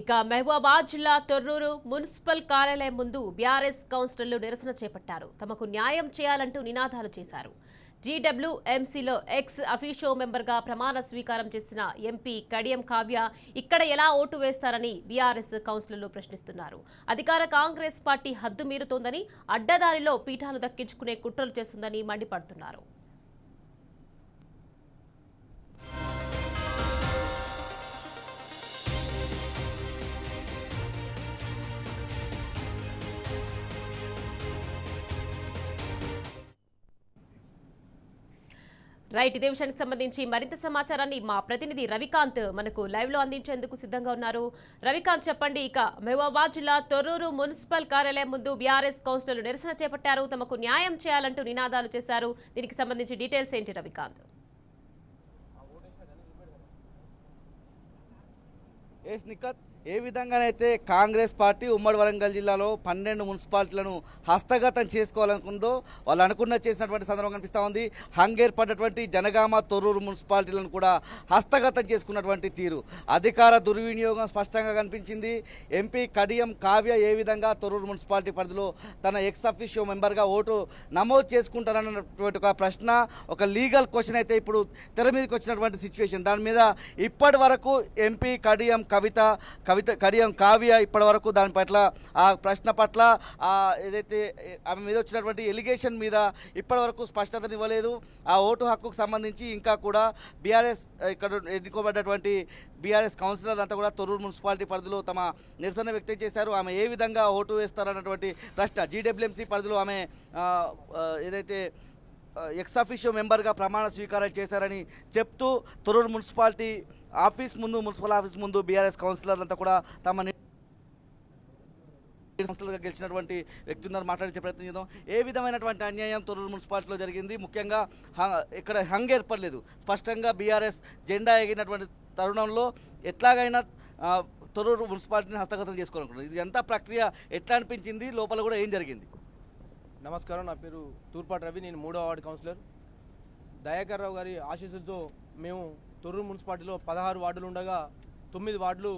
ఇక మహబూబాబాద్ జిల్లా తొర్రూరు మున్సిపల్ కార్యాలయం ముందు బీఆర్ఎస్ కౌన్సిలర్లు నిరసన చేపట్టారు. తమకు న్యాయం చేయాలంటూ నినాదాలు చేశారు. జీడబ్ల్యూఎంసీలో ఎక్స్ అఫీషియో మెంబర్గా ప్రమాణ స్వీకారం చేసిన ఎంపీ కడియం కావ్య ఇక్కడ ఎలా ఓటు వేస్తారని బీఆర్ఎస్ కౌన్సిలర్లు ప్రశ్నిస్తున్నారు. అధికార కాంగ్రెస్ పార్టీ హద్దు మీరుతోందని, అడ్డదారిలో పీఠాలు దక్కించుకునే కుట్రలు చేస్తుందని మండిపడుతున్నారు. రైట్, ఇదే విషయానికి సంబంధించి మరింత సమాచారాన్ని మా ప్రతినిధి రవికాంత్ మనకు లైవ్ లో అందించేందుకు సిద్ధంగా ఉన్నారు. రవికాంత్, చెప్పండి. ఇక మహబూబాబాద్ జిల్లా తొర్రూరు మున్సిపల్ కార్యాలయం ముందు బీఆర్ఎస్ కౌన్సిలర్లు నిరసన చేపట్టారు. తమకు న్యాయం చేయాలంటూ నినాదాలు చేశారు. దీనికి సంబంధించి డీటెయిల్స్ ఏంటి రవికాంత్? ఏ విధంగానైతే కాంగ్రెస్ పార్టీ ఉమ్మడి వరంగల్ జిల్లాలో 12 మున్సిపాలిటీలను హస్తగతం చేసుకోవాలనుకుందో వాళ్ళు అనుకున్న చేసినటువంటి సందర్భం కనిపిస్తూ ఉంది. హంగేర్పడ్డటువంటి జనగామ, తొర్రూరు మున్సిపాలిటీలను కూడా హస్తగతం చేసుకున్నటువంటి తీరు, అధికార దుర్వినియోగం స్పష్టంగా కనిపించింది. ఎంపీ కడియం కావ్య ఏ విధంగా తొర్రూరు మున్సిపాలిటీ పరిధిలో తన ఎక్స్ అఫీషియో మెంబర్గా ఓటు నమోదు చేసుకుంటారన్నటువంటి ఒక ప్రశ్న, ఒక లీగల్ క్వశ్చన్ అయితే ఇప్పుడు తెర మీదకి వచ్చినటువంటి సిచ్యువేషన్. దాని మీద ఇప్పటి వరకు ఎంపీ కడియం కడియం కావ్య ఇప్పటి వరకు దాని పట్ల, ఆ ప్రశ్న పట్ల, ఏదైతే ఆమె మీద వచ్చినటువంటి ఎలిగేషన్ మీద ఇప్పటి వరకు స్పష్టతనివ్వలేదు. ఆ ఓటు హక్కుకు సంబంధించి ఇంకా కూడా బీఆర్ఎస్ ఇక్కడ ఎన్నుకోబడ్డటువంటి బీఆర్ఎస్ కౌన్సిలర్ అంతా కూడా తొర్రూరు మున్సిపాలిటీ పరిధిలో తమ నిరసన వ్యక్తం చేశారు. ఆమె ఏ విధంగా ఓటు వేస్తారన్నటువంటి ప్రశ్న, జీడబ్ల్యూఎంసీ పరిధిలో ఆమె ఏదైతే ఎక్స్ అఫీషియో మెంబర్గా ప్రమాణ స్వీకారం చేశారని చెప్తూ తొర్రూరు మున్సిపాలిటీ ఆఫీస్ ముందు, మున్సిపల్ ఆఫీస్ ముందు బీఆర్ఎస్ కౌన్సిలర్ అంతా కూడా తమ సంస్థలుగా గెలిచినటువంటి వ్యక్తులను మాట్లాడించే ప్రయత్నం చేద్దాం. ఏ విధమైనటువంటి అన్యాయం తొర్రూరు మున్సిపాలిటీలో జరిగింది? ముఖ్యంగా ఇక్కడ హంగ్ ఏర్పడలేదు, స్పష్టంగా బీఆర్ఎస్ జెండా ఎగినటువంటి తరుణంలో ఎట్లాగైనా తొర్రూరు మున్సిపాలిటీని హస్తగతం చేసుకోవాలనుకున్నారు. ఇది ఎంత ప్రక్రియ, ఎట్లా అనిపించింది, లోపల కూడా ఏం జరిగింది? నమస్కారం, నా పేరు తూర్పాటి రవి, నేను 3వ వార్డు కౌన్సిలర్. దయాకర్ రావు గారి ఆశీస్సులతో మేము తొర్రూరు మున్సిపాలిటీలో 16 వార్డులు ఉండగా 9 వార్డులు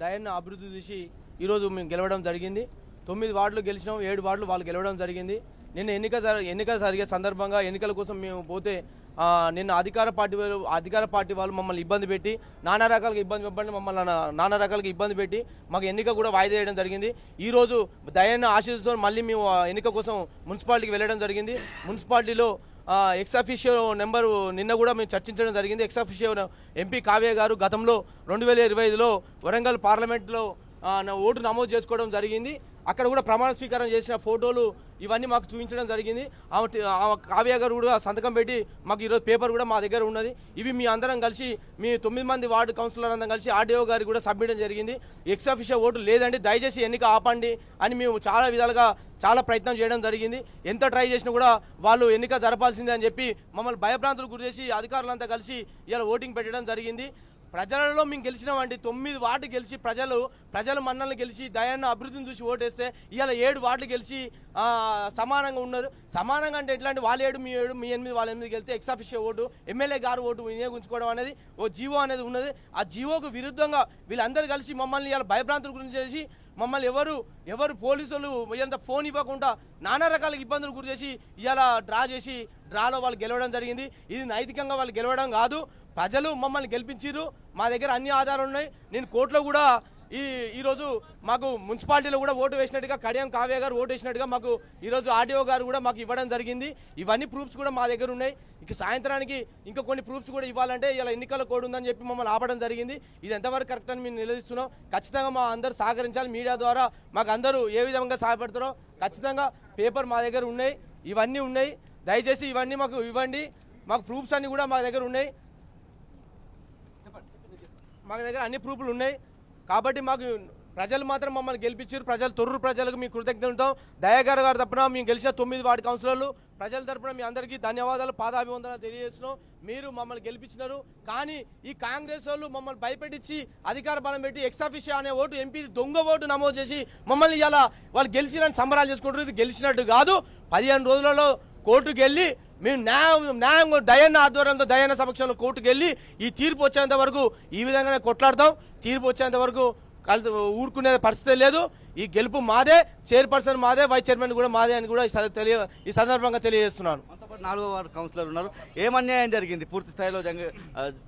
దయాన్ని అభివృద్ధి చేసి ఈరోజు మేము గెలవడం జరిగింది. 9 వార్డులు గెలిచినాం, 7 వార్డులు వాళ్ళు గెలవడం జరిగింది. నిన్న ఎన్నిక జరిగే సందర్భంగా ఎన్నికల కోసం మేము పోతే నిన్న అధికార పార్టీ వాళ్ళు మమ్మల్ని ఇబ్బంది పెట్టి నానా రకాలుగా ఇబ్బంది పెట్టి మాకు ఎన్నిక కూడా వాయిదా వేయడం జరిగింది. ఈరోజు దయాన్ని ఆశీస్సుతో మళ్ళీ మేము ఎన్నిక కోసం మున్సిపాలిటీకి వెళ్ళడం జరిగింది. మున్సిపాలిటీలో ఎక్స్ అఫీషియో నెంబరు నిన్న కూడా మేము చర్చించడం జరిగింది. ఎక్స్ అఫీషియో ఎంపీ కావ్య గారు గతంలో 2025లో వరంగల్ పార్లమెంట్లో ఓటు నమోదు చేసుకోవడం జరిగింది. అక్కడ కూడా ప్రమాణ స్వీకారం చేసిన ఫోటోలు ఇవన్నీ మాకు చూపించడం జరిగింది. ఆమె కావ్య గారు కూడా సంతకం పెట్టి మాకు ఈరోజు పేపర్ కూడా మా దగ్గర ఉన్నది. ఇవి మీ అందరం కలిసి, మీ 9 మంది వార్డు కౌన్సిలర్ అందరం కలిసి ఆర్డీఓ గారికి కూడా సబ్మిట్ జరిగింది. ఎక్స్ అఫీషియో ఓటు లేదండి, దయచేసి ఎన్నిక ఆపండి అని మేము చాలా విధాలుగా చాలా ప్రయత్నం చేయడం జరిగింది. ఎంత ట్రై చేసినా కూడా వాళ్ళు ఎన్నిక జరపాల్సిందే అని చెప్పి మమ్మల్ని భయభ్రాంతులు గురి చేసి అధికారులంతా కలిసి ఇలా ఓటింగ్ పెట్టడం జరిగింది. ప్రజలలో మేము గెలిచినామండి. 9 వార్డు గెలిచి ప్రజల మన్నలను గెలిచి దయాన్ని అభివృద్ధిని చూసి ఓటేస్తే ఇవాళ 7 వార్డులు గెలిచి సమానంగా ఉన్నారు. సమానంగా అంటే ఎట్లాంటి వాళ్ళు 7 మీ 7 మీ 8 వాళ్ళ 8 గెలిస్తే ఎక్స్ అఫీషియో ఓటు, ఎమ్మెల్యే గారు ఓటు వినియోగించుకోవడం అనేది ఓ జీవో అనేది ఉన్నది. ఆ జీవోకు విరుద్ధంగా వీళ్ళందరూ కలిసి మమ్మల్ని ఇవాళ భయభ్రాంతుల గురించి చేసి మమ్మల్ని ఎవరు పోలీసులు ఇదంతా ఫోన్ ఇవ్వకుండా నానా రకాల ఇబ్బందులు గురి చేసి ఇవాళ డ్రాలో వాళ్ళు గెలవడం జరిగింది. ఇది నైతికంగా వాళ్ళు గెలవడం కాదు. ప్రజలు మమ్మల్ని గెలిపించారు, మా దగ్గర అన్ని ఆధారాలు ఉన్నాయి. నేను కోర్టులో కూడా ఈరోజు మాకు మున్సిపాలిటీలో కూడా ఓటు వేసినట్టుగా కడియం కావ్య గారు ఓటు వేసినట్టుగా మాకు ఈరోజు ఆర్డీఓ గారు కూడా మాకు ఇవ్వడం జరిగింది. ఇవన్నీ ప్రూఫ్స్ కూడా మా దగ్గర ఉన్నాయి. ఇక సాయంత్రానికి ఇంకా కొన్ని ప్రూఫ్స్ కూడా ఇవ్వాలంటే ఇలా ఎన్నికల కోడ్ ఉందని చెప్పి మమ్మల్ని ఆపడం జరిగింది. ఇది ఎంతవరకు కరెక్ట్ అని మేము నిలదీస్తున్నాం. ఖచ్చితంగా మా అందరూ సహకరించాలి. మీడియా ద్వారా మాకు అందరూ ఏ విధంగా సహాయపడతారో ఖచ్చితంగా పేపర్ మా దగ్గర ఉన్నాయి, ఇవన్నీ ఉన్నాయి. దయచేసి ఇవన్నీ మాకు ఇవ్వండి. మాకు ప్రూఫ్స్ అన్నీ కూడా మా దగ్గర ఉన్నాయి. మా దగ్గర అన్ని ప్రూఫ్లు ఉన్నాయి. కాబట్టి మాకు ప్రజలు మాత్రం మమ్మల్ని గెలిపించారు. తొర్రూరు ప్రజలకు మీ కృతజ్ఞతలు ఉంటాం. దయాకర్ గారు తరపున మేము గెలిచిన 9 వార్డు కౌన్సిలర్లు ప్రజల తరపున మీ అందరికీ ధన్యవాదాలు, పాదాభివందనాలు తెలియజేస్తున్నాం. మీరు మమ్మల్ని గెలిపించినారు. కానీ ఈ కాంగ్రెస్ వాళ్ళు మమ్మల్ని భయపెట్టించి అధికార బలం పెట్టి ఎక్స్ అఫీషియో అనే ఓటు, ఎంపీ దొంగ ఓటు నమోదు చేసి మమ్మల్ని ఇలా వాళ్ళు గెలిచినని సంబరాలు చేసుకుంటారు. ఇది గెలిచినట్టు కాదు. 15 రోజులలో కోర్టుకు వెళ్ళి మేము న్యాయం దయాన్న ఆధ్వర్యంలో దయాన్న సమక్షంలో కోర్టుకు వెళ్ళి ఈ తీర్పు వచ్చేంత వరకు ఈ విధంగానే కొట్లాడతాం. తీర్పు వచ్చేంత వరకు కలిసి ఊరుకునే పరిస్థితి లేదు. ఈ గెలుపు మాదే, చైర్పర్సన్ మాదే, వైస్ చైర్మన్ కూడా మాదే అని కూడా ఈ సందర్భంగా తెలియజేస్తున్నాను. నాలుగో వార్డు కౌన్సిలర్ ఉన్నారు. ఏం అన్యాయం జరిగింది పూర్తి స్థాయిలో?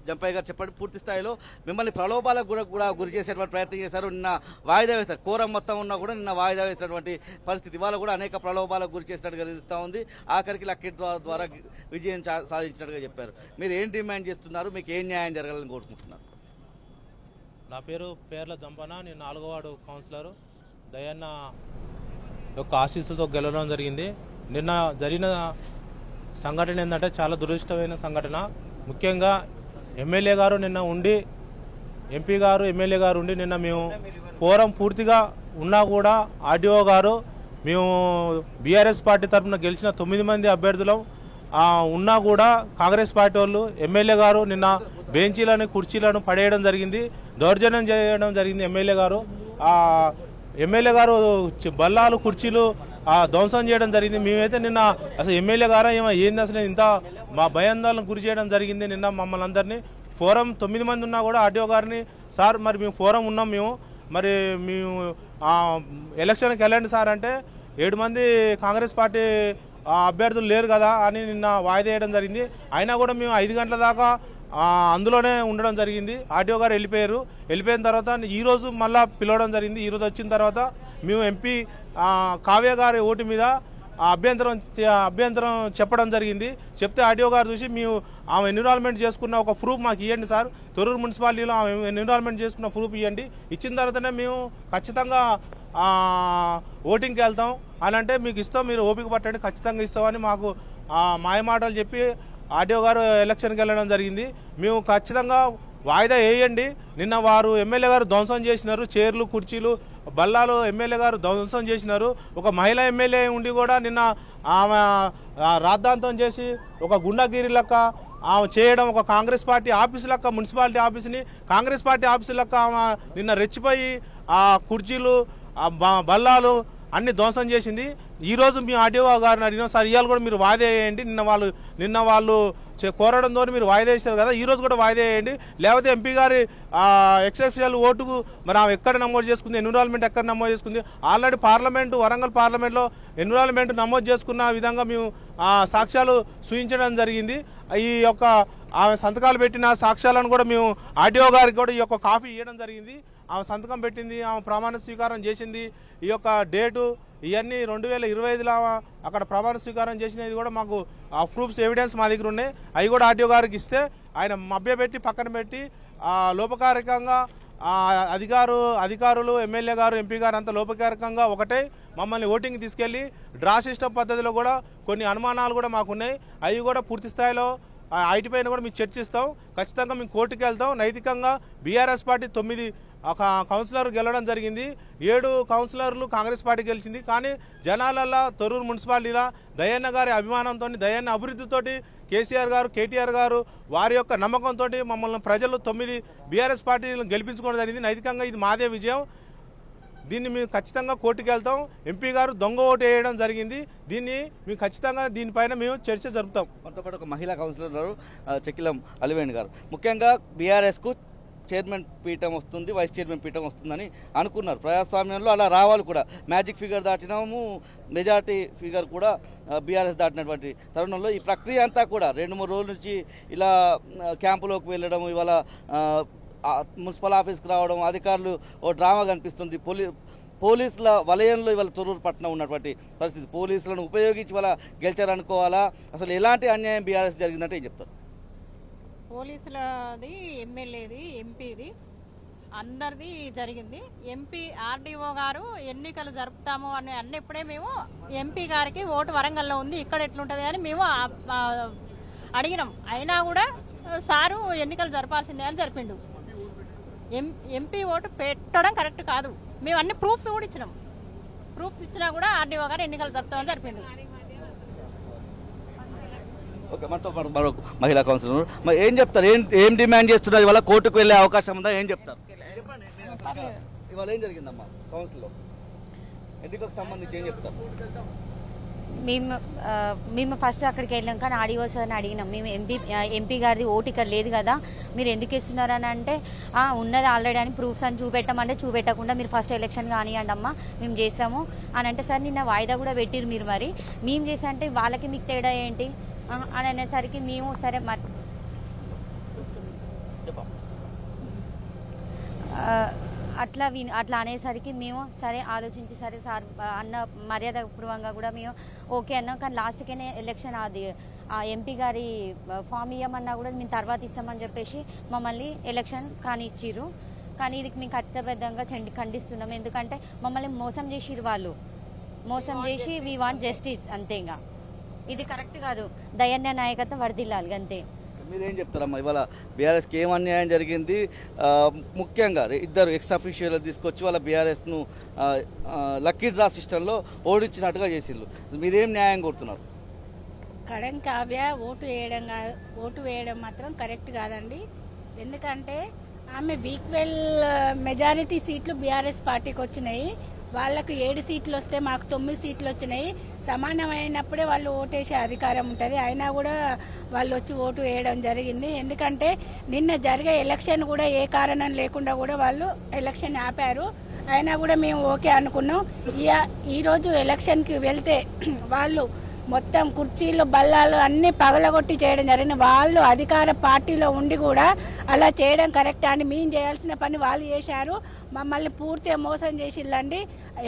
జంపయ్య గారు చెప్పండి. పూర్తి స్థాయిలో మిమ్మల్ని ప్రలోభాలకు కూడా గురి చేసేటువంటి ప్రయత్నం చేశారు. నిన్న వాయిదా వేశారు. కోరం మొత్తం ఉన్నా కూడా నిన్న వాయిదా వేసినటువంటి పరిస్థితి. ఇవాళ కూడా అనేక ప్రలోభాలకు గురి చేసినట్టుగా తెలుస్తూ ఉంది. ఆఖరికి లక్కీ డ్రా ద్వారా విజయం సాధించినట్టుగా చెప్పారు. మీరు ఏం డిమాండ్ చేస్తున్నారు? మీకు ఏం న్యాయం జరగాలని కోరుకుంటున్నారు? నా పేరు పేర్ల జంపన. నేను 4వ వార్డు కౌన్సిలర్. దయన్న యొక్క ఆశీస్సులతో గెలవడం జరిగింది. నిన్న జరిగిన సంఘటన ఏంటంటే చాలా దురదృష్టమైన సంఘటన. ముఖ్యంగా ఎమ్మెల్యే గారు నిన్న ఉండి, ఎంపీ గారు ఎమ్మెల్యే గారు ఉండి నిన్న మేము పోరం పూర్తిగా ఉన్నా కూడా ఆర్డీఓ గారు మేము బీఆర్ఎస్ పార్టీ తరఫున గెలిచిన 9 మంది అభ్యర్థులం ఉన్నా కూడా కాంగ్రెస్ పార్టీ వాళ్ళు ఎమ్మెల్యే గారు నిన్న బెంచీలను కుర్చీలను పడేయడం జరిగింది, దౌర్జన్యం చేయడం జరిగింది. ఎమ్మెల్యే గారు బల్లాలు కుర్చీలు ధ్వంసం చేయడం జరిగింది. మేమైతే నిన్న అసలు ఎమ్మెల్యే గారు ఏంది అసలు ఇంత మా భయాందోళనకు గురి చేయడం జరిగింది. నిన్న మమ్మల్ని అందరినీ ఫోరం 9 మంది ఉన్నా కూడా ఆర్డీఓ గారిని, సార్ మరి మేము ఫోరం ఉన్నాం, మేము ఎలక్షన్కి వెళ్ళండి సార్ అంటే 7 మంది కాంగ్రెస్ పార్టీ అభ్యర్థులు లేరు కదా అని నిన్న వాయిదా వేయడం జరిగింది. అయినా కూడా మేము 5 గంటల దాకా అందులోనే ఉండడం జరిగింది. ఆర్డీఓ గారు వెళ్ళిపోయిన తర్వాత ఈరోజు మళ్ళీ పిలవడం జరిగింది. ఈరోజు వచ్చిన తర్వాత మేము ఎంపీ కావ్య గారి ఓటు మీద అభ్యంతరం చెప్పడం జరిగింది. చెప్తే ఆర్డీఓ గారు చూసి మేము ఆమె ఎన్విరాన్మెంట్ చేసుకున్న ఒక ప్రూఫ్ మాకు ఇవ్వండి సార్, తొర్రూరు మున్సిపాలిటీలో ఆమె ఎన్విరాన్మెంట్ చేసుకున్న ప్రూఫ్ ఇవ్వండి, ఇచ్చిన తర్వాతనే మేము ఖచ్చితంగా ఓటింగ్కి వెళ్తాం అని అంటే మీకు ఇస్తాం, మీరు ఓపిక పట్టండి, ఖచ్చితంగా ఇస్తామని మాకు మాయమాటలు చెప్పి ఆర్డీఓ గారు ఎలక్షన్కి వెళ్ళడం జరిగింది. మేము ఖచ్చితంగా వాయిదా వేయండి. నిన్న వారు ఎమ్మెల్యే గారు ధ్వంసం చేసినారు, చైర్లు కుర్చీలు బల్లాలు ఎమ్మెల్యే గారు ధ్వంసం చేసినారు. ఒక మహిళా ఎమ్మెల్యే ఉండి కూడా నిన్న ఆమె రాద్ధాంతం చేసి ఒక గుండాగిరి లెక్క ఆమె చేయడం, ఒక కాంగ్రెస్ పార్టీ ఆఫీసు లెక్క మున్సిపాలిటీ ఆఫీసుని కాంగ్రెస్ పార్టీ ఆఫీసు లెక్క ఆమె నిన్న రెచ్చిపోయి కుర్చీలు బల్లాలు అన్ని ధ్వంసం చేసింది. ఈరోజు మీ ఆర్డీఓ గారిని అడిగినాం, సార్ ఇవాళ కూడా మీరు వాయిదా వేయండి, నిన్న వాళ్ళు కోరడంతో మీరు వాయిదా వేశారు కదా, ఈరోజు కూడా వాయిదా వేయండి, లేకపోతే ఎంపీ గారి ఎక్సెప్షనల్ ఓటుకు మరి ఆమె ఎక్కడ నమోదు చేసుకుంది, ఎన్విరాన్మెంట్ ఎక్కడ నమోదు చేసుకుంది, ఆల్రెడీ వరంగల్ పార్లమెంట్లో ఎన్విరాన్మెంట్ నమోదు చేసుకున్న విధంగా మేము సాక్ష్యాలు చూపించడం జరిగింది. ఈ యొక్క ఆమె సంతకాలు పెట్టిన సాక్ష్యాలను కూడా మేము ఆర్డీఓ గారికి కూడా ఈ యొక్క కాపీ ఇవ్వడం జరిగింది. ఆమె సంతకం పెట్టింది, ఆమె ప్రమాణ స్వీకారం చేసింది, ఈ యొక్క డేటు ఇవన్నీ 2025లో అక్కడ ప్రమాణ స్వీకారం చేసినది కూడా మాకు ప్రూఫ్స్ ఎవిడెన్స్ మా దగ్గర ఉన్నాయి. అవి కూడా ఆర్డీఓ గారికి ఇస్తే ఆయన మభ్యపెట్టి పక్కన పెట్టి లోపకారికంగా అధికారులు ఎమ్మెల్యే గారు ఎంపీ గారు అంతా లోపకారికంగా ఒకటే మమ్మల్ని ఓటింగ్ తీసుకెళ్ళి డ్రా సిస్టమ్ పద్ధతిలో కూడా కొన్ని అనుమానాలు కూడా మాకున్నాయి. అవి కూడా పూర్తి స్థాయిలో ఐటీ పైన కూడా మేము చర్చిస్తాం. ఖచ్చితంగా మేము కోర్టుకు వెళ్తాం. నైతికంగా బీఆర్ఎస్ పార్టీ 9 కౌన్సిలర్ గెలవడం జరిగింది, 7 కౌన్సిలర్లు కాంగ్రెస్ పార్టీ గెలిచింది. కానీ జనాలల్లో తొర్రూరు మున్సిపాలిటీలో దయన్న గారి అభిమానంతో, దయన్న అభివృద్ధితోటి కేసీఆర్ గారు కేటీఆర్ గారు వారి యొక్క నమ్మకంతో మమ్మల్ని ప్రజలు 9 బీఆర్ఎస్ పార్టీలను గెలిపించుకోవడం జరిగింది. నైతికంగా ఇది మాదే విజయం. దీన్ని మేము ఖచ్చితంగా కోర్టుకు వెళ్తాం. ఎంపీ గారు దొంగ ఓటు వేయడం జరిగింది. దీన్ని మేము ఖచ్చితంగా దీనిపైన మేము చర్చ జరుపుతాం. మనతో పాటు ఒక మహిళా కౌన్సిలర్ గారు చెక్కిలం అలివేణి గారు. ముఖ్యంగా బీఆర్ఎస్కు చైర్మన్ పీఠం వస్తుంది, వైస్ చైర్మన్ పీఠం వస్తుందని అనుకున్నారు. ప్రజాస్వామ్యంలో అలా రావాలి కూడా. మ్యాజిక్ ఫిగర్ దాటినాము, మెజార్టీ ఫిగర్ కూడా బీఆర్ఎస్ దాటినటువంటి తరుణంలో ఈ ప్రక్రియ అంతా కూడా 2-3 రోజుల నుంచి ఇలా క్యాంపులోకి వెళ్ళడం, ఇవాళ మున్సిపల్ ఆఫీస్కి రావడం, అధికారులు ఓ డ్రామా కనిపిస్తుంది. పోలీసుల వలయంలో ఇవాళ తొర్రూరు పట్టణం ఉన్నటువంటి పరిస్థితి. పోలీసులను ఉపయోగించి ఇవాళ గెలిచారనుకోవాలా? అసలు ఎలాంటి అన్యాయం బీఆర్ఎస్ జరిగిందంటే ఏం చెప్తారు? పోలీసులది, ఎమ్మెల్యేది, ఎంపీది అందరిది జరిగింది. ఎంపీ ఆర్డీఓ గారు ఎన్నికలు జరుపుతాము అని అన్నప్పుడే మేము ఎంపీ గారికి ఓటు వరంగల్లో ఉంది, ఇక్కడ ఎట్లుంటుంది అని మేము అడిగినాం. అయినా కూడా సారు ఎన్నికలు జరపాల్సిందే అని జరిపిండు. ఎంపీ ఓటు పెట్టడం కరెక్ట్ కాదు. మేము అన్ని ప్రూఫ్స్ కూడా ఇచ్చినాం. ప్రూఫ్స్ ఇచ్చినా కూడా ఆర్డీఓ గారు ఎన్నికలు జరుపుతామని జరిపిండు. ఓకే, మనతో మరొక మహిళా కౌన్సిలర్ మరి ఏం చెప్తారు? ఏం డిమాండ్ చేస్తున్నారు? ఇవాళ కోర్టుకు వెళ్ళే అవకాశం ఉందా? ఏం చెప్తారు? ఇవాళ ఏం జరిగిందమ్మా కౌన్సిల్లో? ఎన్నికలకు సంబంధించి ఏం చెప్తారు? మేము ఫస్ట్ అక్కడికి వెళ్ళాం కానీ ఆడియో సార్ని అడిగినాం, మేము ఎంపీ గారిది ఓటు ఇక్కడ లేదు కదా మీరు ఎందుకు ఇస్తున్నారని అంటే ఉన్నది ఆల్రెడీ అని ప్రూఫ్స్ అని చూపెట్టమంటే చూపెట్టకుండా మీరు ఫస్ట్ ఎలక్షన్ కానివ్వండి అమ్మా మేము చేస్తాము అని అంటే, సార్ నిన్న వాయిదా కూడా పెట్టిరు మీరు, మరి మేము చేసా అంటే వాళ్ళకి మీకు తేడా ఏంటి అని అనేసరికి మేము సరే అట్లా అనేసరికి మేము సరే ఆలోచించి సరే సార్ అన్న మర్యాద పూర్వంగా కూడా మేము ఓకే అన్నాం. కానీ లాస్ట్కేనే ఎలక్షన్ అది ఎంపీ గారి ఫామ్ ఇవ్వమన్నా కూడా మేము తర్వాత ఇస్తామని చెప్పేసి మమ్మల్ని ఎలక్షన్ కానిచ్చిర్రు. కానీ ఇది మేము ఖచ్చితంగా ఖండిస్తున్నాం, ఎందుకంటే మమ్మల్ని మోసం చేసిర్రు, వాళ్ళు మోసం చేసి వీ వాంట్ జస్టిస్ అంతే. ఇంకా ఇది కరెక్ట్ కాదు, దయన్య నాయకత్వం వర్ధిల్లాలి అంతే. మీరేం చెప్తారమ్మా, ఇవాళ బీఆర్ఎస్కి ఏం అన్యాయం జరిగింది? ముఖ్యంగా ఇద్దరు ఎక్స్ అఫీషియల్ తీసుకొచ్చి వాళ్ళ బీఆర్ఎస్ను లక్కీ డ్రా సిస్టంలో ఓడించినట్టుగా చేసిళ్ళు, మీరేం న్యాయం కోరుతున్నారు? కడం కావ్య ఓటు వేయడం మాత్రం కరెక్ట్ కాదండి. ఎందుకంటే ఆమె ఈక్వల్ మెజారిటీ సీట్లు బీఆర్ఎస్ పార్టీకి వచ్చినాయి, వాళ్ళకు 7 సీట్లు వస్తే మాకు 9 సీట్లు వచ్చినాయి. సమానమైనప్పుడే వాళ్ళు ఓటేసే అధికారం ఉంటుంది, అయినా కూడా వాళ్ళు వచ్చి ఓటు వేయడం జరిగింది. ఎందుకంటే నిన్న జరిగే ఎలక్షన్ కూడా ఏ కారణం లేకుండా కూడా వాళ్ళు ఎలక్షన్ ఆపారు, అయినా కూడా మేము ఓకే అనుకున్నాం. ఈరోజు ఎలక్షన్కి వెళ్తే వాళ్ళు మొత్తం కుర్చీలు బల్లాలు అన్నీ పగలగొట్టి చేయడం జరిగింది. వాళ్ళు అధికార పార్టీలో ఉండి కూడా అలా చేయడం కరెక్ట్ అని మేము చేయాల్సిన పని వాళ్ళు చేశారు, మమ్మల్ని పూర్తిగా మోసం చేసిల్లండి.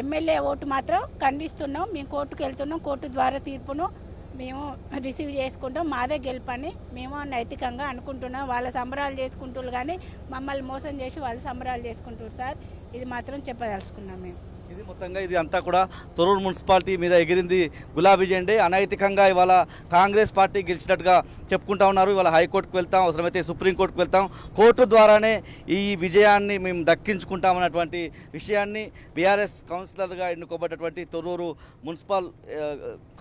ఎమ్మెల్యే ఓటు మాత్రం ఖండిస్తున్నాం, మేము కోర్టుకు వెళ్తున్నాం, కోర్టు ద్వారా తీర్పును మేము రిసీవ్ చేసుకుంటాం, మాదే గెలుపని మేము నైతికంగా అనుకుంటున్నాం. వాళ్ళ సంబరాలు చేసుకుంటున్నారు కానీ మమ్మల్ని మోసం చేసి వాళ్ళు సంబరాలు చేసుకుంటారు సార్, ఇది మాత్రం చెప్పదలుచుకున్నాం మేము. ఇది మొత్తంగా ఇది అంతా కూడా తొర్రూరు మున్సిపాలిటీ మీద ఎగిరింది గులాబీ జెండే. అనైతికంగా ఇవాళ కాంగ్రెస్ పార్టీ గెలిచినట్టుగా చెప్పుకుంటా ఉన్నారు. ఇవాళ హైకోర్టుకు వెళ్తాం, అవసరమైతే సుప్రీంకోర్టుకు వెళ్తాం, కోర్టు ద్వారానే ఈ విజయాన్ని మేము దక్కించుకుంటామన్నటువంటి విషయాన్ని బీఆర్ఎస్ కౌన్సిలర్గా ఎన్నుకోబడ్డటువంటి తొర్రూరు మున్సిపల్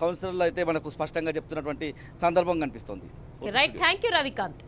కౌన్సిలర్లు అయితే మనకు స్పష్టంగా చెప్తున్నటువంటి సందర్భం కనిపిస్తుంది. Right, thank you Ravikanth.